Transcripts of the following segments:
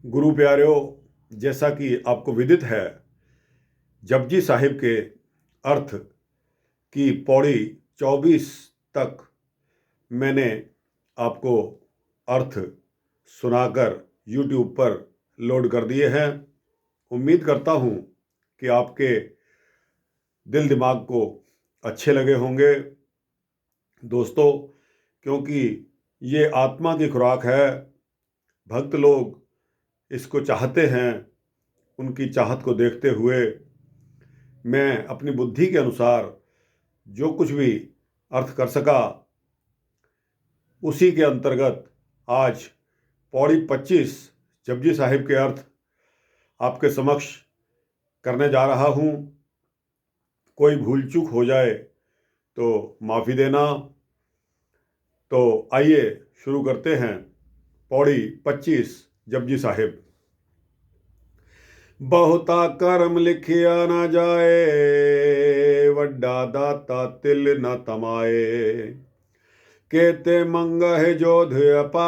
गुरु प्यारेओ, जैसा कि आपको विदित है, जपजी साहिब के अर्थ की पौड़ी 24 तक मैंने आपको अर्थ सुनाकर YouTube पर लोड कर दिए हैं। उम्मीद करता हूँ कि आपके दिल दिमाग को अच्छे लगे होंगे दोस्तों, क्योंकि ये आत्मा की खुराक है। भक्त लोग इसको चाहते हैं। उनकी चाहत को देखते हुए मैं अपनी बुद्धि के अनुसार जो कुछ भी अर्थ कर सका, उसी के अंतर्गत आज पौड़ी 25 जपजी साहिब के अर्थ आपके समक्ष करने जा रहा हूँ। कोई भूल चूक हो जाए तो माफ़ी देना। तो आइए शुरू करते हैं। पौड़ी 25 जपजी साहिब। बहुता कर्म लिखिया न जाए, वड्डा दाता तिल न तमाए। केते मंगह जोध अपार,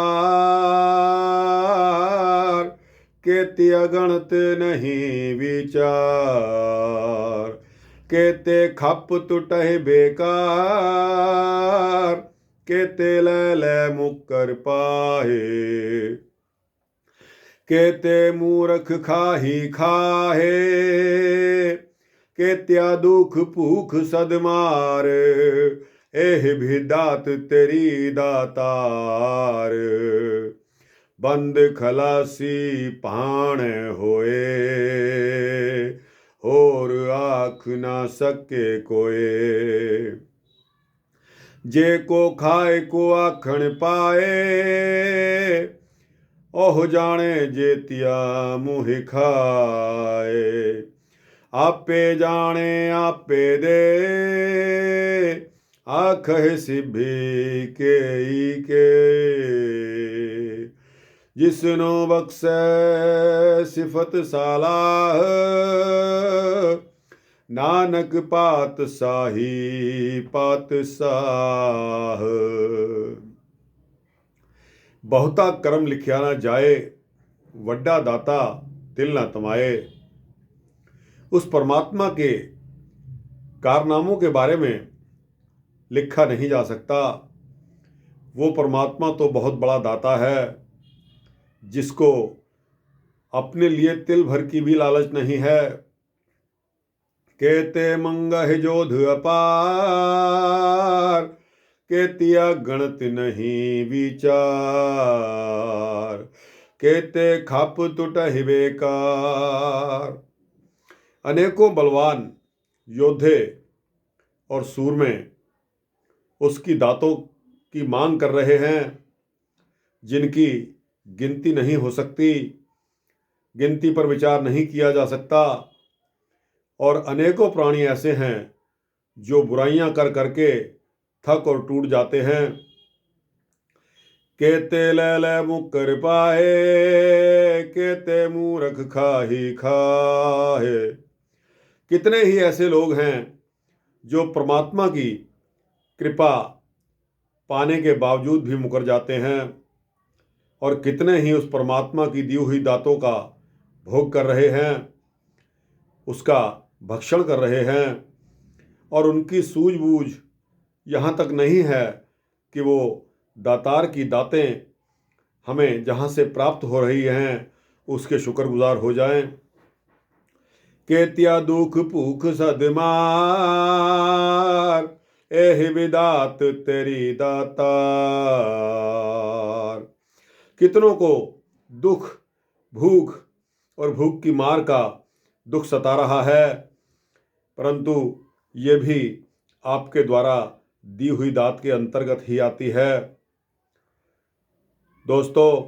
केते अगणत नहीं विचार। केते खप टुटह बेकार, केते ले मुक्कर पाहे। केते मूर्ख खाही खाहे, केत्या दुख भूख सदमार। एह भी दात तेरी दातार, बंद खलासी पाण होए। और आख ना सके कोए, जे को खाए को आखण पाए। ओह जाने जेतिया मुँह खाए। आपे जाने आपे दे, आखह सिभी के। जिसनो बख्शे सिफत सालाह, नानक पात साही पात साह। बहुता कर्म लिखिया न जाए, वड्डा दाता तिल न तमाए। उस परमात्मा के कारनामों के बारे में लिखा नहीं जा सकता। वो परमात्मा तो बहुत बड़ा दाता है, जिसको अपने लिए तिल भर की भी लालच नहीं है। केते मंगह जोध अपार, केतिया गणत नहीं विचार। केते खप टुटह बेकार। अनेकों बलवान योद्धे और सूरमे उसकी दातों की मांग कर रहे हैं, जिनकी गिनती नहीं हो सकती, गिनती पर विचार नहीं किया जा सकता। और अनेकों प्राणी ऐसे हैं जो बुराइयां कर करके थक और टूट जाते हैं। केते ले मुक्कर पाए, केते मूर्ख खाही खाहे। कितने ही ऐसे लोग हैं जो परमात्मा की कृपा पाने के बावजूद भी मुकर जाते हैं, और कितने ही उस परमात्मा की दी हुई दातों का भोग कर रहे हैं, उसका भक्षण कर रहे हैं। और उनकी सूझबूझ यहाँ तक नहीं है कि वो दातार की दातें हमें जहाँ से प्राप्त हो रही हैं उसके शुक्रगुजार हो जाएं। केत्या दुख भूख सदमार, एह विदात तेरी दातार। कितनों को दुख, भूख और भूख की मार का दुख सता रहा है, परंतु ये भी आपके द्वारा दी हुई दात के अंतर्गत ही आती है। दोस्तों,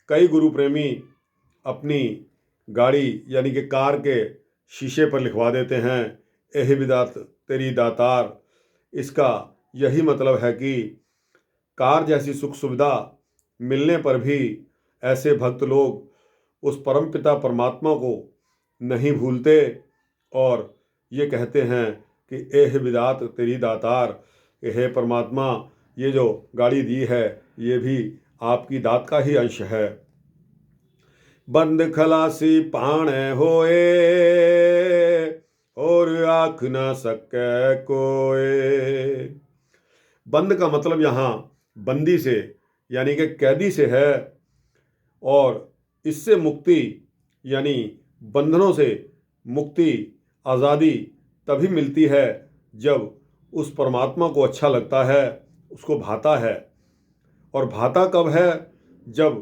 कई गुरु प्रेमी अपनी गाड़ी यानी कि कार के शीशे पर लिखवा देते हैं, एह विदात तेरी दातार। इसका यही मतलब है कि कार जैसी सुख सुविधा मिलने पर भी ऐसे भक्त लोग उस परमपिता परमात्मा को नहीं भूलते और ये कहते हैं कि एह विदात तेरी दातार, कि हे परमात्मा, ये जो गाड़ी दी है ये भी आपकी दात का ही अंश है। बंद खलासी पाण होए, और आख ना सके कोई। बंद का मतलब यहाँ बंदी से यानी कि कैदी से है, और इससे मुक्ति यानी बंधनों से मुक्ति, आज़ादी तभी मिलती है जब उस परमात्मा को अच्छा लगता है, उसको भाता है। और भाता कब है? जब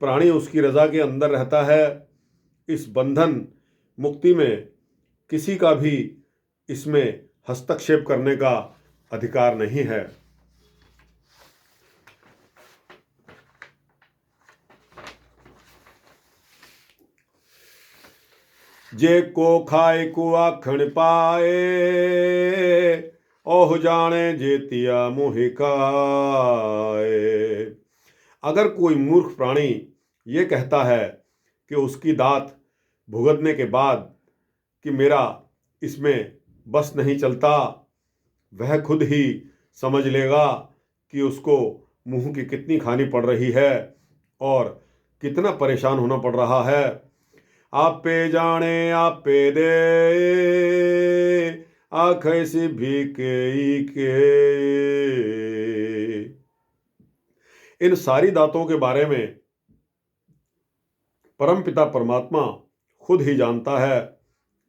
प्राणी उसकी रज़ा के अंदर रहता है। इस बंधन मुक्ति में किसी का भी इसमें हस्तक्षेप करने का अधिकार नहीं है। जे को खाए को आखण पाए, ओह जाने जेतिया मोहि खाए। अगर कोई मूर्ख प्राणी ये कहता है कि उसकी दात भुगतने के बाद कि मेरा इसमें बस नहीं चलता, वह खुद ही समझ लेगा कि उसको मुंह की कितनी खानी पड़ रही है और कितना परेशान होना पड़ रहा है। आपे जाने आपे दे, आख ऐसी भी के। इन सारी दातों के बारे में परमपिता परमात्मा खुद ही जानता है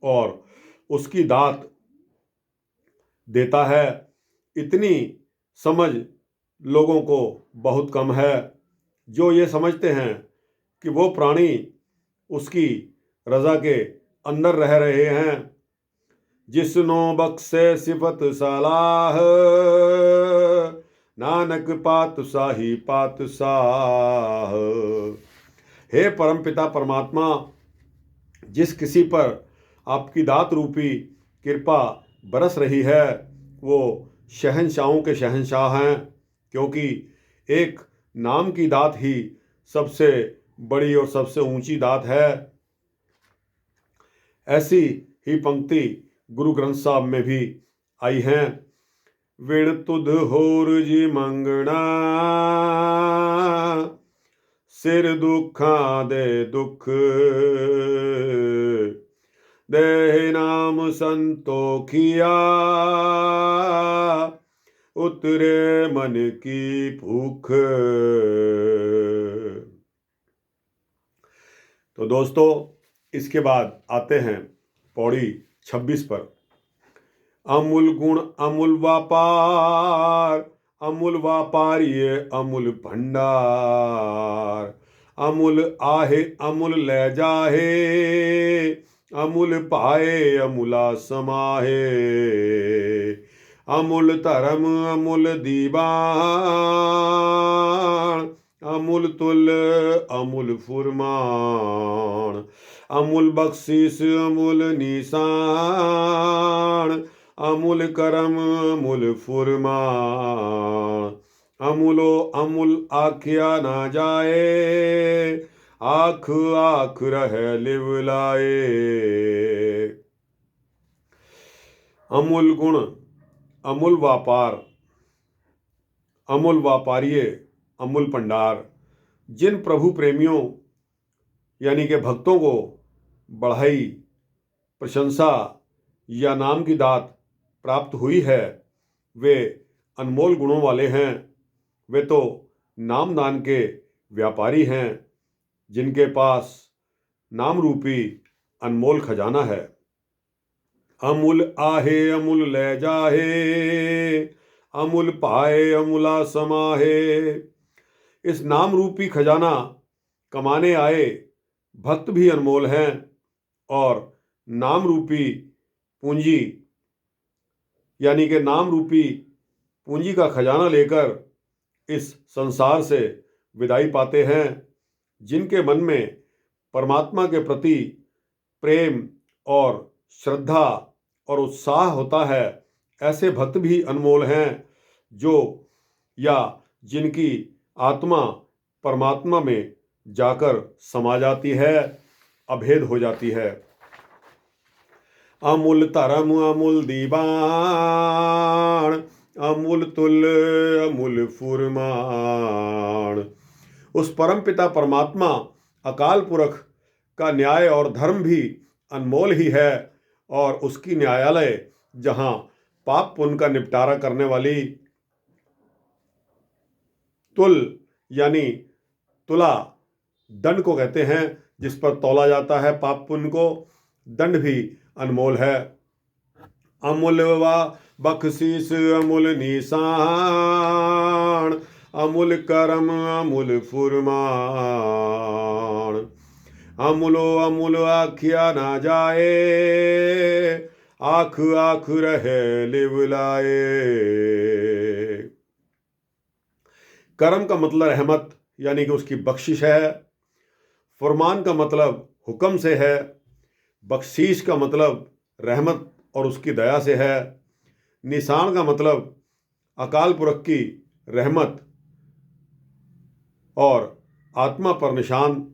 और उसकी दात देता है। इतनी समझ लोगों को बहुत कम है, जो ये समझते हैं कि वो प्राणी उसकी रज़ा के अंदर रह रहे हैं। जिसनो बख्शे सिफत सलाह, नानक पातशाही पातशाह। हे परमपिता परमात्मा, जिस किसी पर आपकी दात रूपी कृपा बरस रही है वो शहंशाहों के शहंशाह हैं, क्योंकि एक नाम की दात ही सबसे बड़ी और सबसे ऊंची दात है। ऐसी ही पंक्ति गुरु ग्रंथ साहब में भी आई हैं। विण तुध होर जी मंगना, सिर दुखा दे दुख। देह नाम संतोखिया, उतरे मन की भूख। तो दोस्तों, इसके बाद आते हैं पौड़ी 26 पर। अमूल गुण अमूल व्यापार, अमूल व्यापारिये अमूल भंडार। अमूल आहे अमूल ले जाहे, अमूल पाए अमूला समाहे। अमूल धर्म अमूल दीवान, अमूल तुल अमूल फुरमान। अमूल बख्शिश अमूल निशान, अमूल करम अमूल फुरमान। अमूलो अमूल आख्या ना जाए, आख आख रह लिवलाए। अमूल गुण अमूल व्यापार, अमूल व्यापारिये अमूल भंडार। जिन प्रभु प्रेमियों यानी कि भक्तों को बढ़ाई, प्रशंसा या नाम की दात प्राप्त हुई है, वे अनमोल गुणों वाले हैं। वे तो नाम दान के व्यापारी हैं, जिनके पास नाम रूपी अनमोल खजाना है। अमूल आहे अमूल ले जाहे, अमूल पाए अमूला समाहे। इस नाम रूपी खजाना कमाने आए भक्त भी अनमोल हैं, और नाम रूपी पूंजी यानी कि नाम रूपी पूंजी का खजाना लेकर इस संसार से विदाई पाते हैं। जिनके मन में परमात्मा के प्रति प्रेम और श्रद्धा और उत्साह होता है, ऐसे भक्त भी अनमोल हैं, जो या जिनकी आत्मा परमात्मा में जाकर समा जाती है, अभेद हो जाती है। अमूल धर्म अमूल दीवान, अमूल तुल अमूल फुरमान। उस परमपिता परमात्मा अकाल पुरख का न्याय और धर्म भी अनमोल ही है, और उसकी न्यायालय जहाँ पाप पुण्य का निपटारा करने वाली तुल यानी तुला दंड को कहते हैं, जिस पर तौला जाता है पाप पुण्य को, दंड भी अनमोल है। अमूल वा बख्शीस अमूल निशान, अमूल करम अमूल फुरमान, अमूलो अमूल आखिया ना जाए, आख आख रहे लिवलाए। करम का मतलब रहमत यानी कि उसकी बख्शिश है, फरमान का मतलब हुक्म से है, बख्शीश का मतलब रहमत और उसकी दया से है, निशान का मतलब अकाल पुरख की रहमत और आत्मा पर निशान,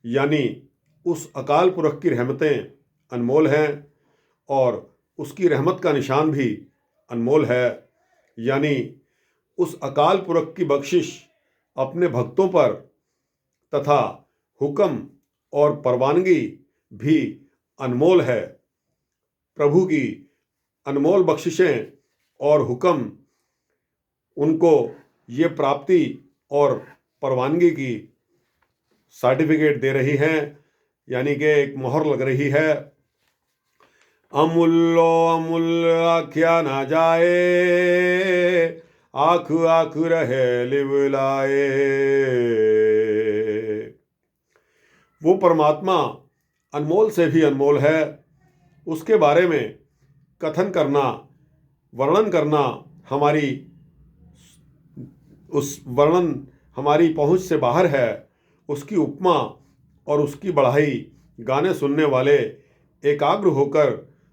यानी उस अकाल पुरख की रहमतें अनमोल हैं और उसकी रहमत का निशान भी अनमोल है, यानी उस अकाल पुरख की बख्शिश अपने भक्तों पर तथा हुक्म और परवानगी भी अनमोल है। प्रभु की अनमोल बख्शिशें और हुक्म उनको ये प्राप्ति और परवानगी की सर्टिफिकेट दे रही हैं, यानी कि एक मोहर लग रही है। अमूल्यो अमूल्य आख्या ना जाए, आख आख रहे लिवलाए। वो परमात्मा अनमोल से भी अनमोल है, उसके बारे में कथन करना, वर्णन करना हमारी पहुंच से बाहर है। उसकी उपमा और उसकी बढ़ाई गाने सुनने वाले एकाग्र होकर,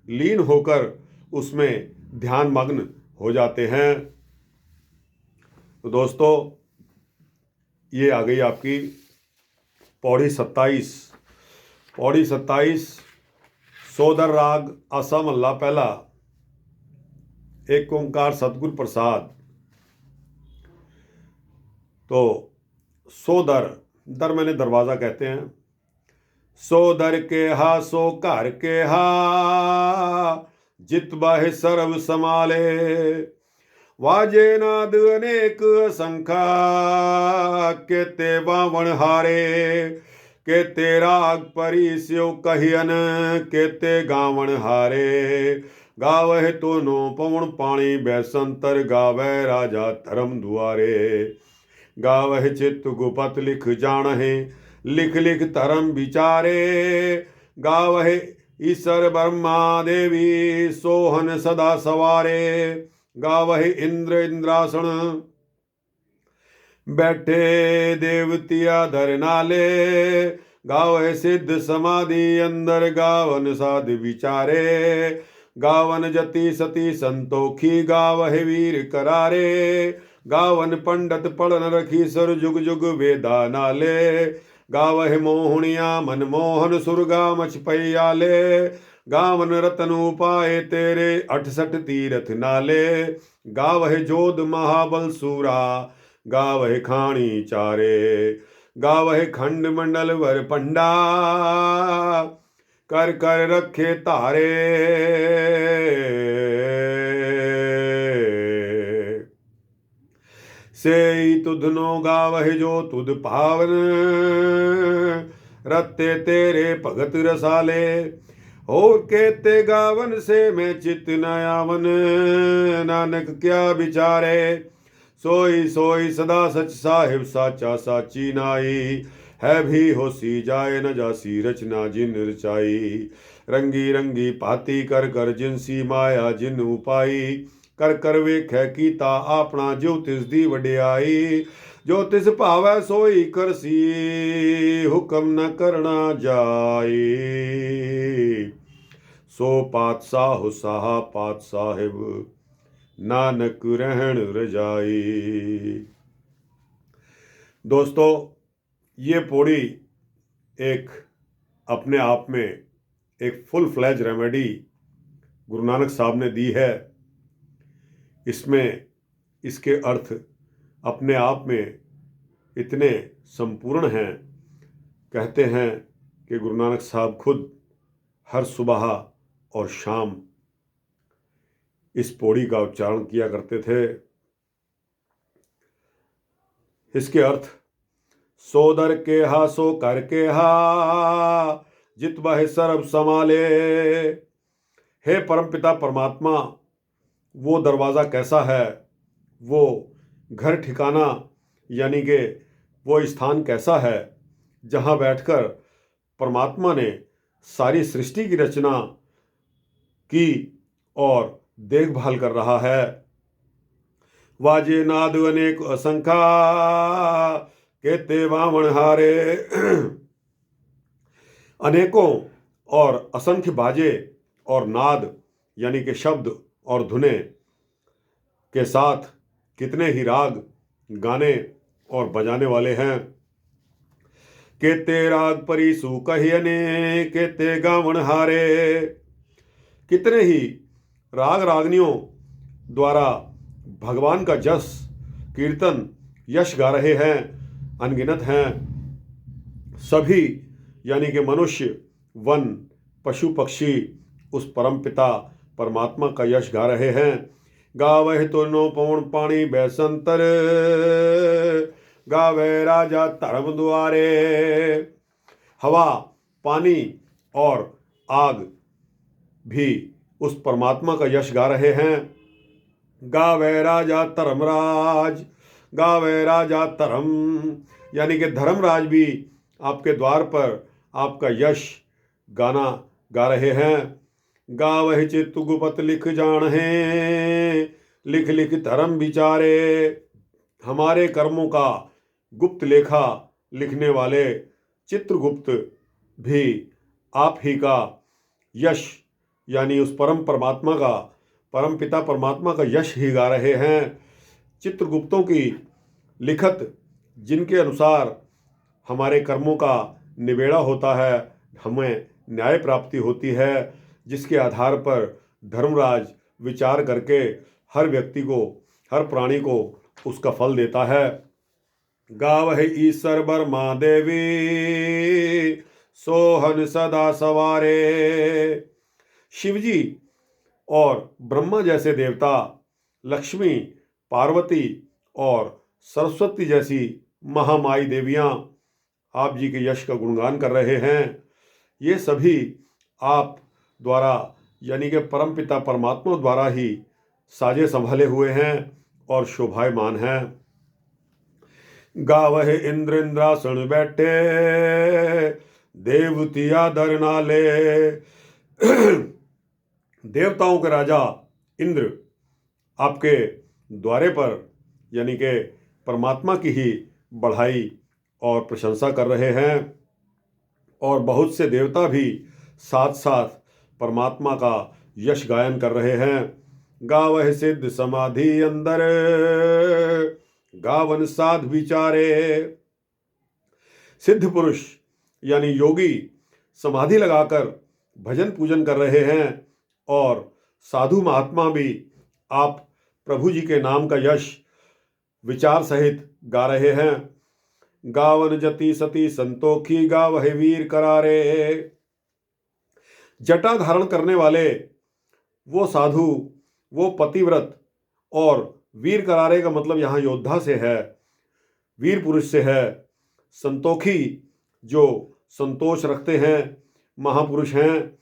लीन होकर उसमें ध्यान मग्न हो जाते हैं। तो दोस्तों, ये आ गई आपकी पौड़ी 27। पौड़ी 27 सोदर राग आसा मल्ला पहला, एक ओंकार सतगुरु प्रसाद। तो सोदर, दर मैंने दरवाज़ा कहते हैं। सो दर के हा सो घर के हा, जित बाहे सर्व समाले। वाजे नाद अनेक असंखा, केते बावण हारे। केते राग परी स्यो कहियन, केते गावण हारे। गावह तो नो पवन पाणी बैसंतर, गावह राजा धर्म दुआरे। गावह चित्त गुपत लिख जानहे, लिख लिख धर्म विचारे। गावह ईश्वर ब्रह्मा देवी, सोहन सदा सवारे। गावह इंद्र इंद्रासन, बैठे देवतिया धर नाले। गावह सिद्ध समाधि अंदर, गावन साध विचारे। गावन जति सती संतोखी, गावह वीर करारे। गावन पंडित पढ़न रखी, सर जुग जुग वेदा नाले। गावह मोहनिया मनमोहन, सुरगा मछ पैयाले। गावन रतन उपाय तेरे, 68 तीरथ नाले। गावह जोध महाबल सूरा, गावह खाणी चारे। गावह खंड मंडल वर पंडा, कर कर रखे तारे। से तुधनो गावह जो तुध पावन, रत्ते तेरे भगत रसाले। और कहते गावन से मैं चित न आवन, नानक क्या विचारे। सोई सोई सदा सच साहिब, साचा साची नाई। है भी होसी जाए न जासी, रचना जिन रचाई। रंगी रंगी पाती कर कर, जिनसी माया जिन उपाई। कर कर वेखै कीता आपना, जो तिस दी वड्याई। जो तिस भावै सोई करसी, हुक्म न करना जाई। सो पातशाह साहा पात साहिब, नानक रहन रजाई। दोस्तों, ये पौड़ी एक अपने आप में एक full fledge remedy Guru Nanak साहब ने दी है। इसमें इसके अर्थ अपने आप में इतने संपूर्ण हैं। कहते हैं कि गुरु नानक साहब खुद हर सुबह और शाम इस पौड़ी का उच्चारण किया करते थे। इसके अर्थ, सो दर के हा सो कर के हा, जित बह सर्व समाले। हे परमपिता परमात्मा, वो दरवाज़ा कैसा है, वो घर ठिकाना यानी कि वो स्थान कैसा है जहाँ बैठकर परमात्मा ने सारी सृष्टि की रचना की और देखभाल कर रहा है। वाजे नाद अनेक असंख्या, कहते वामन हारे। अनेकों और असंख्य बाजे और नाद यानी कि शब्द और धुने के साथ कितने ही राग गाने और बजाने वाले हैं। केते राग परिसु कहियने, केते गावन हारे। कितने ही राग रागनियों द्वारा भगवान का जस कीर्तन यश गा रहे हैं, अनगिनत हैं। सभी यानी कि मनुष्य, वन, पशु पक्षी उस परमपिता परमात्मा का यश गा रहे हैं। गावह तो नो पवन पानी बैसंतर, गावे राजा धर्म द्वारे। हवा, पानी और आग भी उस परमात्मा का यश गा रहे हैं। गावे राजा धर्मराज, गावे राजा धर्म यानी कि धर्मराज भी आपके द्वार पर आपका यश गाना गा रहे हैं। गावह चित्त गुपत लिख जान है, लिख लिख धर्म विचारे। हमारे कर्मों का गुप्त लेखा लिखने वाले चित्रगुप्त भी आप ही का यश यानी उस परम परमात्मा का, परम पिता परमात्मा का यश ही गा रहे हैं। चित्रगुप्तों की लिखत जिनके अनुसार हमारे कर्मों का निबेड़ा होता है, हमें न्याय प्राप्ति होती है, जिसके आधार पर धर्मराज विचार करके हर व्यक्ति को, हर प्राणी को उसका फल देता है। गावह ईश्वर बर्मा देवी, सोहन सदा सवारे। शिवजी और ब्रह्मा जैसे देवता, लक्ष्मी, पार्वती और सरस्वती जैसी महामाई देवियाँ आप जी के यश का गुणगान कर रहे हैं। ये सभी आप द्वारा यानी कि परमपिता परमात्मा द्वारा ही साजे संभाले हुए हैं और शोभायमान हैं। गावह इंद्र इंद्रासन बैठे, देवती आदर नाले। देवताओं के राजा इंद्र आपके द्वारे पर यानी कि परमात्मा की ही बढ़ाई और प्रशंसा कर रहे हैं, और बहुत से देवता भी साथ साथ परमात्मा का यश गायन कर रहे हैं। गावह सिद्ध समाधि अंदर, गावन साध विचारे। सिद्ध पुरुष यानी योगी समाधि लगाकर भजन पूजन कर रहे हैं, और साधु महात्मा भी आप प्रभु जी के नाम का यश विचार सहित गा रहे हैं। गावन जति सती संतोखी, गावह वीर करारे। जटा धारण करने वाले वो साधु, वो पतिव्रत, और वीर करारे का मतलब यहाँ योद्धा से है, वीर पुरुष से है। संतोखी जो संतोष रखते हैं, महापुरुष हैं,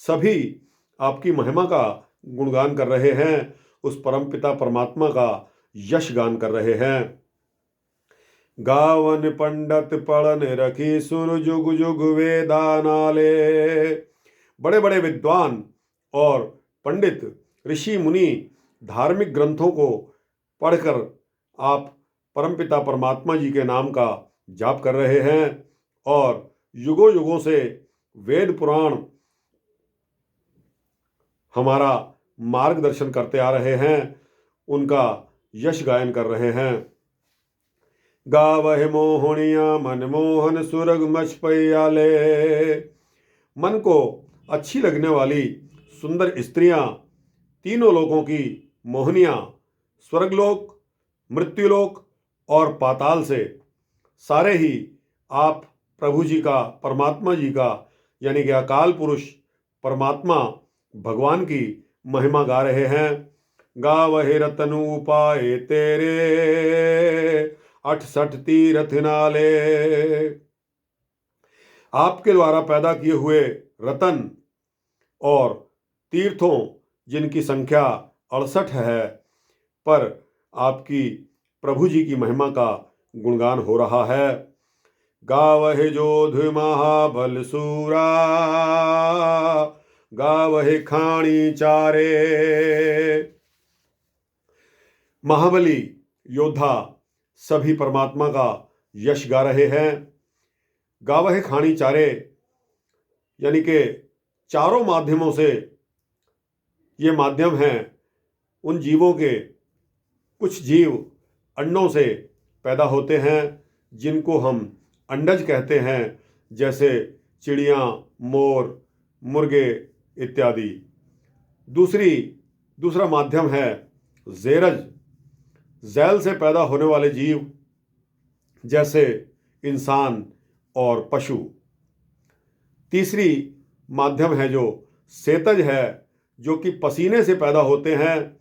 सभी आपकी महिमा का गुणगान कर रहे हैं, उस परमपिता परमात्मा का यश गान कर रहे हैं। गावन पंडित पढ़न रखी, सुर जुग जुग वेदानाले। बड़े बड़े विद्वान और पंडित, ऋषि मुनि धार्मिक ग्रंथों को पढ़कर आप परमपिता परमात्मा जी के नाम का जाप कर रहे हैं, और युगों युगों से वेद पुराण हमारा मार्गदर्शन करते आ रहे हैं, उनका यश गायन कर रहे हैं। गावह मोहनिया मनमोहन, सुरग मच पैयाले। मन को अच्छी लगने वाली सुंदर स्त्रियां, तीनों लोकों की मोहनियां, स्वर्गलोक, मृत्युलोक और पाताल से, सारे ही आप प्रभु जी का, परमात्मा जी का, यानी कि अकाल पुरुष परमात्मा भगवान की महिमा गा रहे हैं। गावहे रतन उपाय तेरे, 68 तीरथ नाले। आपके द्वारा पैदा किए हुए रतन और तीर्थों जिनकी संख्या 68 है, पर आपकी प्रभु जी की महिमा का गुणगान हो रहा है। गावहे जोध महाबल सूरा, गावहे खाणी चारे। महाबली योद्धा सभी परमात्मा का यश गा रहे हैं। गावहे खाणी चारे यानी कि चारों माध्यमों से ये माध्यम हैं उन जीवों के। कुछ जीव अंडों से पैदा होते हैं जिनको हम अंडज कहते हैं, जैसे चिड़ियाँ, मोर, मुर्गे इत्यादि। दूसरा माध्यम है ज़ेरज, ज़ैल से पैदा होने वाले जीव जैसे इंसान और पशु। तीसरी माध्यम है जो सेतज है, जो कि पसीने से पैदा होते हैं।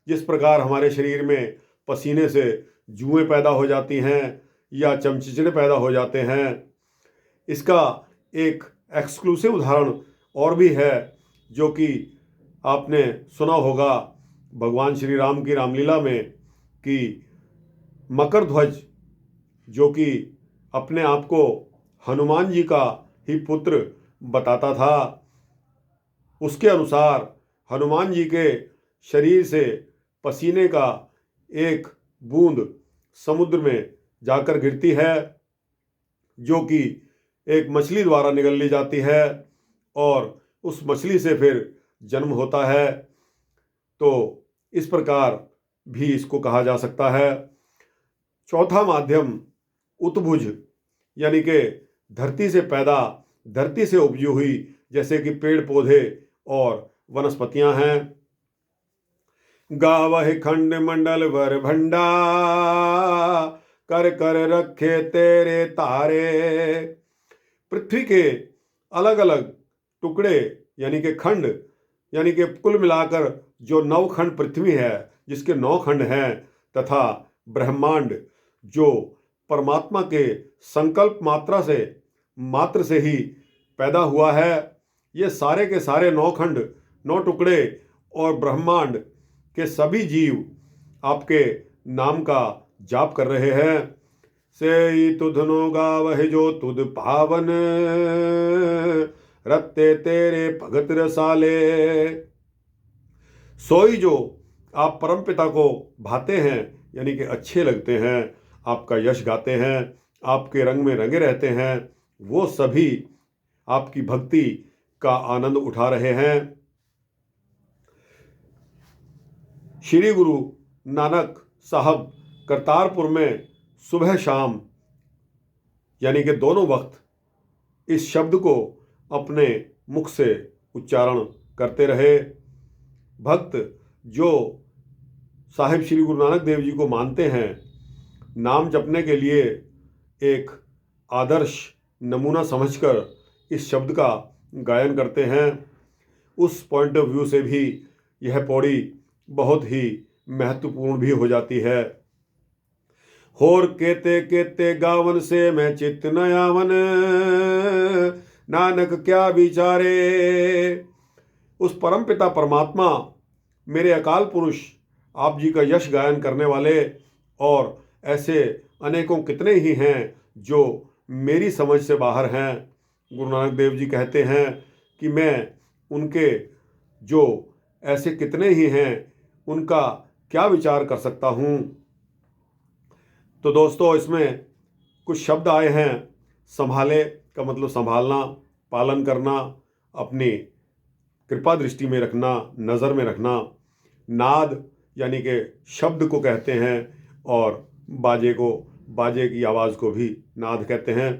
जिस प्रकार हमारे शरीर में पसीने से जुएँ पैदा हो जाती हैं या चमचिचड़े पैदा हो जाते हैं। इसका एक एक्सक्लूसिव उदाहरण और भी है, जो कि आपने सुना होगा भगवान श्री राम की रामलीला में, कि मकर ध्वज जो कि अपने आप को हनुमान जी का ही पुत्र बताता था, उसके अनुसार हनुमान जी के शरीर से पसीने का एक बूंद समुद्र में जाकर गिरती है, जो कि एक मछली द्वारा निगल ली जाती है और उस मछली से फिर जन्म होता है। तो इस प्रकार भी इसको कहा जा सकता है। चौथा माध्यम उत्भुज, यानी कि धरती से उपजी हुई, जैसे कि पेड़ पौधे और वनस्पतियां हैं। गावह खंड मंडल वर भंडा, कर कर रखे तेरे तारे। पृथ्वी के अलग अलग टुकड़े यानी कि खंड, यानी कि कुल मिलाकर जो 9 खंड पृथ्वी है, जिसके 9 खंड हैं, तथा ब्रह्मांड जो परमात्मा के संकल्प मात्र से ही पैदा हुआ है। ये सारे के सारे 9 खंड, 9 टुकड़े और ब्रह्मांड के सभी जीव आपके नाम का जाप कर रहे हैं। से तुधनो गावह जो तुध पावन, रत्ते तेरे भगत रसाले। सोई जो आप परमपिता को भाते हैं, यानी कि अच्छे लगते हैं, आपका यश गाते हैं, आपके रंग में रंगे रहते हैं, वो सभी आपकी भक्ति का आनंद उठा रहे हैं। श्री गुरु नानक साहब करतारपुर में सुबह शाम यानी कि दोनों वक्त इस शब्द को अपने मुख से उच्चारण करते रहे। भक्त जो साहिब श्री गुरु नानक देव जी को मानते हैं, नाम जपने के लिए एक आदर्श नमूना समझकर इस शब्द का गायन करते हैं, उस पॉइंट ऑफ व्यू से भी यह पौड़ी बहुत ही महत्वपूर्ण भी हो जाती है। होर केते केते गावन से मैं चित्त न आवन, नानक क्या विचारे। उस परमपिता परमात्मा, मेरे अकाल पुरुष आप जी का यश गायन करने वाले, और ऐसे अनेकों कितने ही हैं जो मेरी समझ से बाहर हैं। गुरु नानक देव जी कहते हैं कि मैं उनके जो ऐसे कितने ही हैं उनका क्या विचार कर सकता हूँ। तो दोस्तों, इसमें कुछ शब्द आए हैं। संभाले का मतलब संभालना, पालन करना, अपनी कृपा दृष्टि में रखना, नज़र में रखना। नाद यानी कि शब्द को कहते हैं, और बाजे की आवाज़ को भी नाद कहते हैं।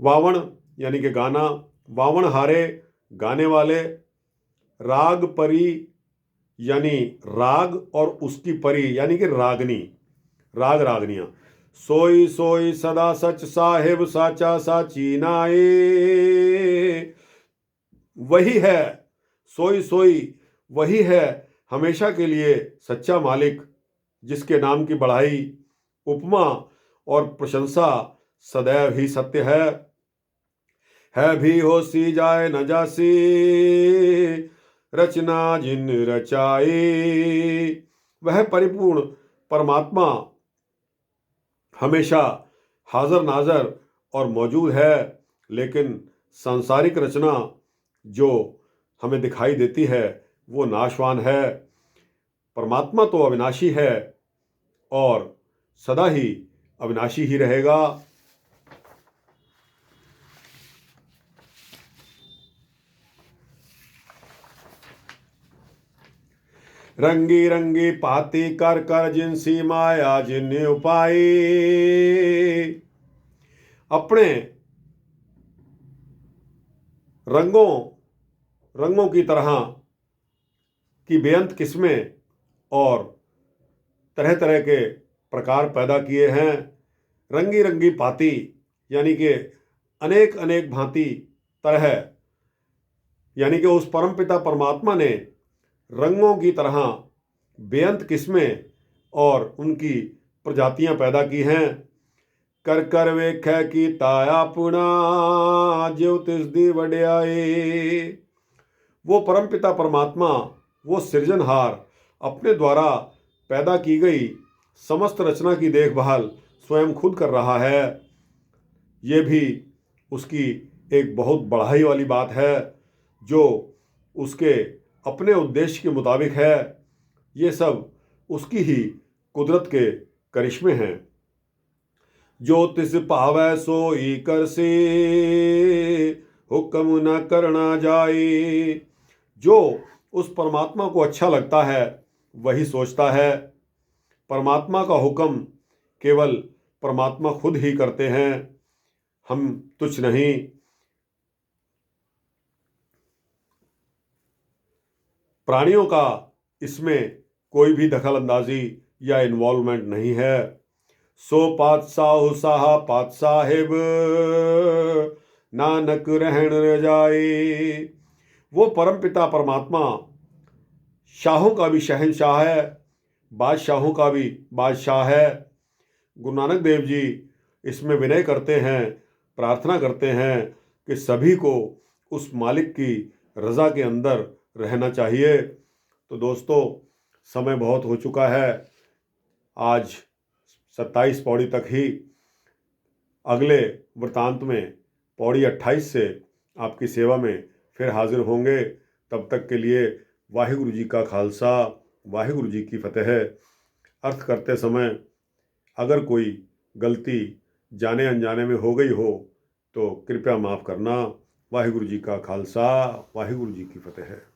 वावण यानी कि गाना, वावण हारे गाने वाले। राग परी यानी राग और उसकी परी यानी कि रागनी, राग रागनियाँ। सोई सोई सदा सच साहिब साचा साची नाए। वही है, सोई सोई वही है हमेशा के लिए सच्चा मालिक, जिसके नाम की बढ़ाई, उपमा और प्रशंसा सदैव ही सत्य है भी हो सी जाए न जासी, रचना जिन रचाई। वह परिपूर्ण परमात्मा हमेशा हाजर नाजर और मौजूद है, लेकिन सांसारिक रचना जो हमें दिखाई देती है वो नाशवान है। परमात्मा तो अविनाशी है और सदा ही अविनाशी ही रहेगा। रंगी रंगी पाती कर कर जिनसी माया जिन उपाई। अपने रंगों की तरह की बेअंत किस्में और तरह तरह के प्रकार पैदा किए हैं। रंगी रंगी पाती यानी कि अनेक अनेक भांति तरह, यानी कि उस परमपिता परमात्मा ने रंगों की तरह बेअंत किस्में और उनकी प्रजातियां पैदा की हैं। कर कर वेखै की ताया पुणा ज्यों तिस दी वड्याई। वो परमपिता परमात्मा, वो सृजनहार अपने द्वारा पैदा की गई समस्त रचना की देखभाल स्वयं खुद कर रहा है। ये भी उसकी एक बहुत बढ़ाई वाली बात है, जो उसके अपने उद्देश्य के मुताबिक है। ये सब उसकी ही कुदरत के करिश्मे हैं। जो तिस पावै सोई करसी, हुक्म न करना जाई। जो उस परमात्मा को अच्छा लगता है वही सोचता है। परमात्मा का हुक्म केवल परमात्मा खुद ही करते हैं, हम तुच्छ नहीं। प्राणियों का इसमें कोई भी दखल अंदाजी या इन्वॉल्वमेंट नहीं है। सो पातशाह साहा पातसाहिब, नानक रहन रजाई। वो परमपिता परमात्मा शाहों का भी शहंशाह है, बादशाहों का भी बादशाह है। गुरु नानक देव जी इसमें विनय करते हैं, प्रार्थना करते हैं कि सभी को उस मालिक की रज़ा के अंदर रहना चाहिए। तो दोस्तों, समय बहुत हो चुका है। आज 27 पौड़ी तक ही। अगले वृतांत में पौड़ी 28 से आपकी सेवा में फिर हाजिर होंगे। तब तक के लिए वाहिगुरु जी का खालसा, वाहिगुरु जी की फतेह। अर्थ करते समय अगर कोई गलती जाने अनजाने में हो गई हो तो कृपया माफ़ करना। वाहिगुरु जी का खालसा, वाहिगुरु जी की फतेह।